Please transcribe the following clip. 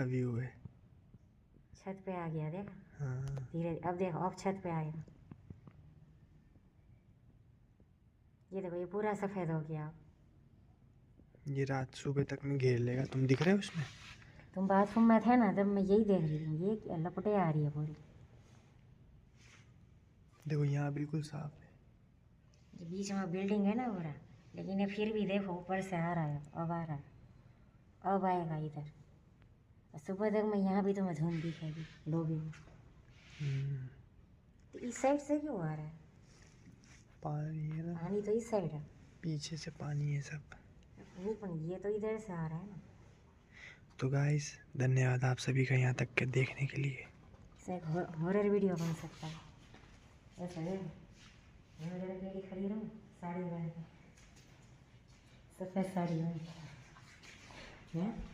View है। छत पे आ गया देख। हाँ धीरे अब देखो, अब छत पे आएगा। ये देखो, ये पूरा सफ़ेद हो गया। ये रात सुबह तक में घेर लेगा। तुम दिख रहे हो उसमें? तुम बाथरूम में थे ना, जब मैं यही देख रही थी। ये लपटे आ रही है पूरी। देखो यहाँ बिल्कुल साफ है। ये बीच में बिल्डिंग है ना पूरा, लेकिन ये फिर भी देखो ऊपर से आ रहा है। अब आ रहा है, अब आएगा इधर। सुबह तक मैं यहाँ भी तुम्हें धुंध दिखेगी लोबी में। तो इस साइड से क्यों आ रहा है पानी है ना, पानी? तो इस साइड है। पीछे से पानी है सब। नहीं, पर ये तो इधर से आ रहा है ना। तो गाइस धन्यवाद आप सभी का यहाँ तक के देखने के लिए। इससे एक हॉरर वीडियो बन सकता है। ऐसा है, मैं जरा अकेली खड़ी रहूँ साड़ी पहन के, सफ़ेद साड़ी पहन के।